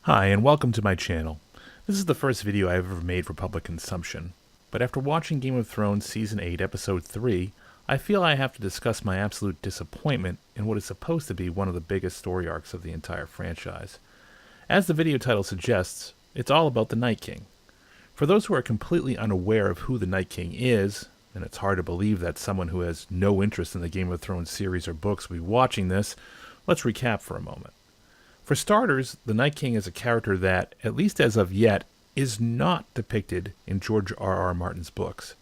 Hi, and welcome to my channel. This is the first video I've ever made for public consumption, but after watching Game of Thrones Season 8, Episode 3, I feel I have to discuss my absolute disappointment in what is supposed to be one of the biggest story arcs of the entire franchise. As the video title suggests, it's all about the Night King. For those who are completely unaware of who the Night King is, and it's hard to believe that someone who has no interest in the Game of Thrones series or books will be watching this, let's recap for a moment. For starters, the Night King is a character that, at least as of yet, is not depicted in George R.R. Martin's books.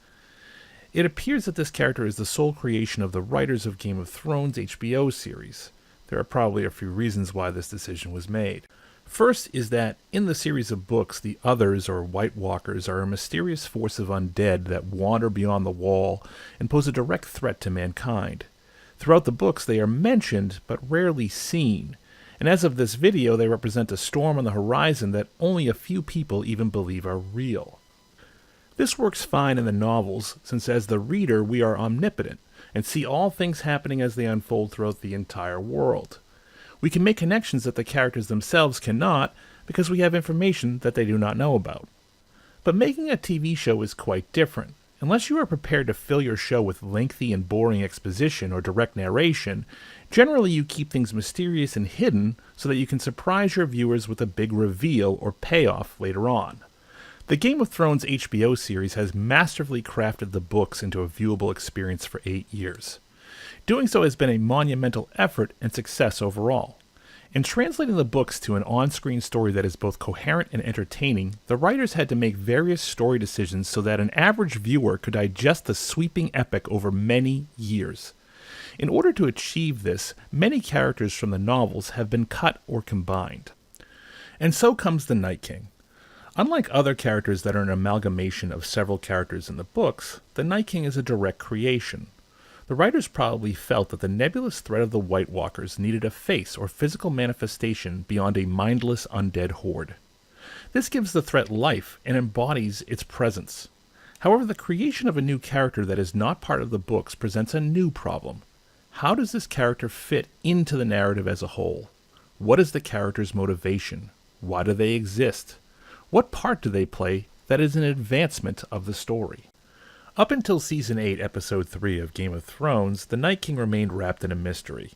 It appears that this character is the sole creation of the writers of Game of Thrones HBO series. There are probably a few reasons why this decision was made. First is that in the series of books, the Others, or White Walkers, are a mysterious force of undead that wander beyond the wall and pose a direct threat to mankind. Throughout the books, they are mentioned, but rarely seen. And as of this video, they represent a storm on the horizon that only a few people even believe are real. This works fine in the novels, since as the reader we are omnipotent, and see all things happening as they unfold throughout the entire world. We can make connections that the characters themselves cannot, because we have information that they do not know about. But making a TV show is quite different. Unless you are prepared to fill your show with lengthy and boring exposition or direct narration, generally you keep things mysterious and hidden so that you can surprise your viewers with a big reveal or payoff later on. The Game of Thrones HBO series has masterfully crafted the books into a viewable experience for 8 years. Doing so has been a monumental effort and success overall. In translating the books to an on-screen story that is both coherent and entertaining, the writers had to make various story decisions so that an average viewer could digest the sweeping epic over many years. In order to achieve this, many characters from the novels have been cut or combined. And so comes the Night King. Unlike other characters that are an amalgamation of several characters in the books, the Night King is a direct creation. The writers probably felt that the nebulous threat of the White Walkers needed a face or physical manifestation beyond a mindless undead horde. This gives the threat life and embodies its presence. However, the creation of a new character that is not part of the books presents a new problem. How does this character fit into the narrative as a whole? What is the character's motivation? Why do they exist? What part do they play that is an advancement of the story? Up until Season 8, Episode 3 of Game of Thrones, the Night King remained wrapped in a mystery.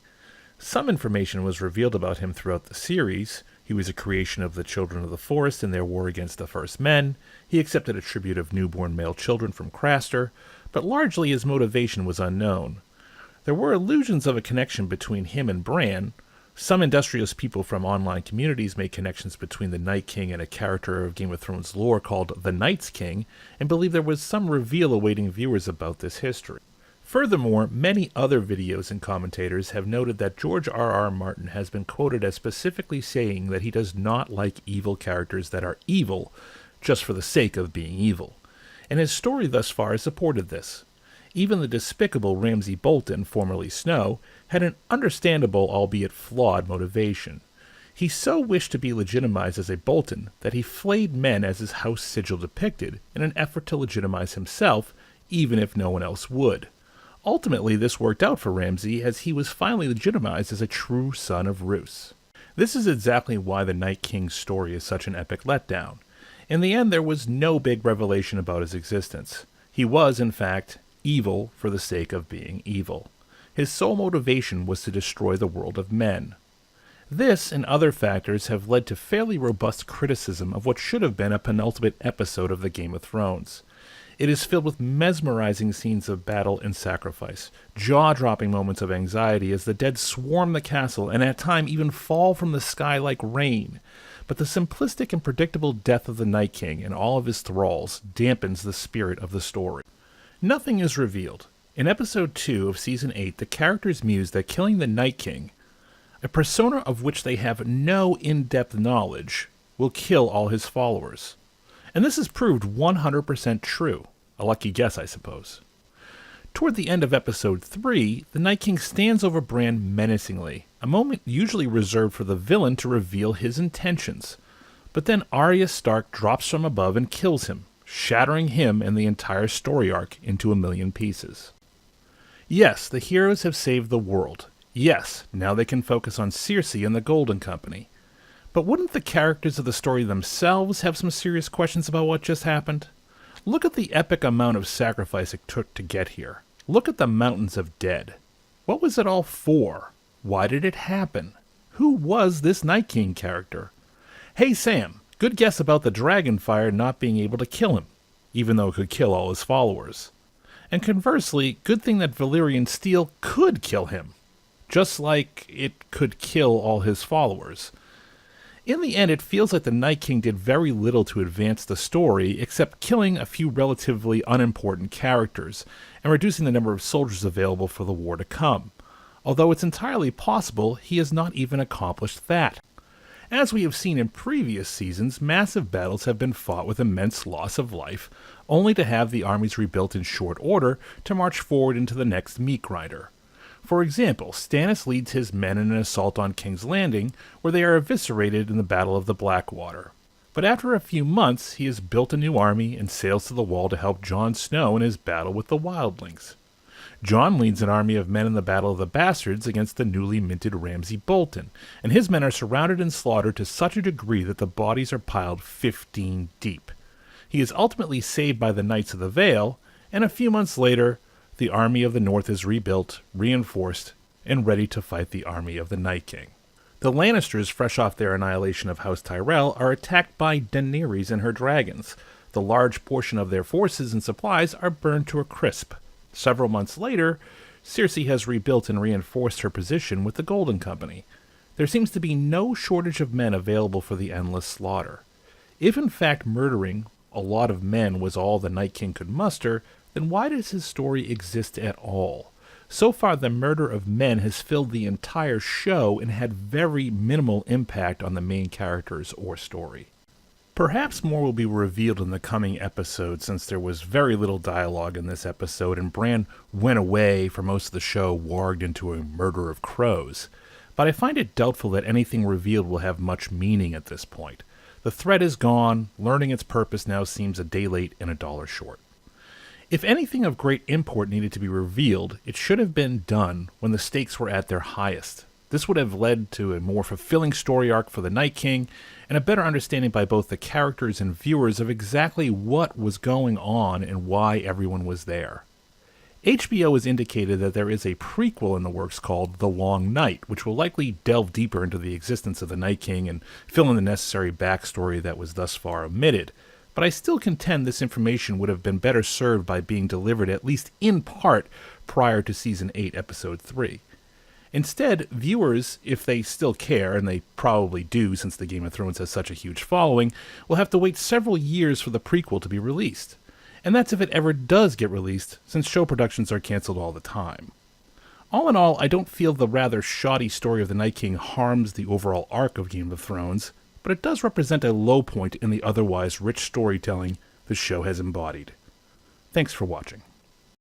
Some information was revealed about him throughout the series. He was a creation of the Children of the Forest in their war against the First Men. He accepted a tribute of newborn male children from Craster, but largely his motivation was unknown. There were illusions of a connection between him and Bran. Some industrious people from online communities made connections between the Night King and a character of Game of Thrones lore called the Night's King, and believe there was some reveal awaiting viewers about this history. Furthermore, many other videos and commentators have noted that George R.R. Martin has been quoted as specifically saying that he does not like evil characters that are evil just for the sake of being evil, and his story thus far has supported this. Even the despicable Ramsay Bolton, formerly Snow, had an understandable, albeit flawed, motivation. He so wished to be legitimized as a Bolton that he flayed men as his house sigil depicted, in an effort to legitimize himself, even if no one else would. Ultimately, this worked out for Ramsay, as he was finally legitimized as a true son of Roose. This is exactly why the Night King's story is such an epic letdown. In the end, there was no big revelation about his existence. He was, in fact, evil for the sake of being evil. His sole motivation was to destroy the world of men. This and other factors have led to fairly robust criticism of what should have been a penultimate episode of the Game of Thrones. It is filled with mesmerizing scenes of battle and sacrifice, jaw-dropping moments of anxiety as the dead swarm the castle and at times even fall from the sky like rain. But the simplistic and predictable death of the Night King and all of his thralls dampens the spirit of the story. Nothing is revealed. In Episode 2 of Season 8, the characters muse that killing the Night King, a persona of which they have no in-depth knowledge, will kill all his followers. And this is proved 100% true. A lucky guess, I suppose. Toward the end of Episode 3, the Night King stands over Bran menacingly, a moment usually reserved for the villain to reveal his intentions. But then Arya Stark drops from above and kills him, shattering him and the entire story arc into a million pieces. Yes, the heroes have saved the world. Yes, now they can focus on Cersei and the Golden Company. But wouldn't the characters of the story themselves have some serious questions about what just happened? Look at the epic amount of sacrifice it took to get here. Look at the mountains of dead. What was it all for? Why did it happen? Who was this Night King character? Hey Sam, good guess about the Dragonfire not being able to kill him, even though it could kill all his followers. And conversely, good thing that Valyrian steel could kill him, just like it could kill all his followers. In the end, it feels like the Night King did very little to advance the story, except killing a few relatively unimportant characters, and reducing the number of soldiers available for the war to come. Although it's entirely possible he has not even accomplished that. As we have seen in previous seasons, massive battles have been fought with immense loss of life, only to have the armies rebuilt in short order to march forward into the next meat grinder. For example, Stannis leads his men in an assault on King's Landing, where they are eviscerated in the Battle of the Blackwater. But after a few months, he has built a new army and sails to the Wall to help Jon Snow in his battle with the Wildlings. Jon leads an army of men in the Battle of the Bastards against the newly minted Ramsay Bolton, and his men are surrounded and slaughtered to such a degree that the bodies are piled 15 deep. He is ultimately saved by the Knights of the Vale, and a few months later, the army of the North is rebuilt, reinforced, and ready to fight the army of the Night King. The Lannisters, fresh off their annihilation of House Tyrell, are attacked by Daenerys and her dragons. The large portion of their forces and supplies are burned to a crisp. Several months later, Cersei has rebuilt and reinforced her position with the Golden Company. There seems to be no shortage of men available for the endless slaughter. If in fact murdering a lot of men was all the Night King could muster, then why does his story exist at all? So far, the murder of men has filled the entire show and had very minimal impact on the main characters or story. Perhaps more will be revealed in the coming episode, since there was very little dialogue in this episode and Bran went away for most of the show warged into a murder of crows. But I find it doubtful that anything revealed will have much meaning at this point. The threat is gone, learning its purpose now seems a day late and a dollar short. If anything of great import needed to be revealed, it should have been done when the stakes were at their highest. This would have led to a more fulfilling story arc for the Night King, and a better understanding by both the characters and viewers of exactly what was going on and why everyone was there. HBO has indicated that there is a prequel in the works called The Long Night, which will likely delve deeper into the existence of the Night King and fill in the necessary backstory that was thus far omitted. But I still contend this information would have been better served by being delivered at least in part prior to Season 8, Episode 3. Instead, viewers, if they still care, and they probably do since the Game of Thrones has such a huge following, will have to wait several years for the prequel to be released. And that's if it ever does get released, since show productions are cancelled all the time. All in all, I don't feel the rather shoddy story of the Night King harms the overall arc of Game of Thrones, but it does represent a low point in the otherwise rich storytelling the show has embodied. Thanks for watching.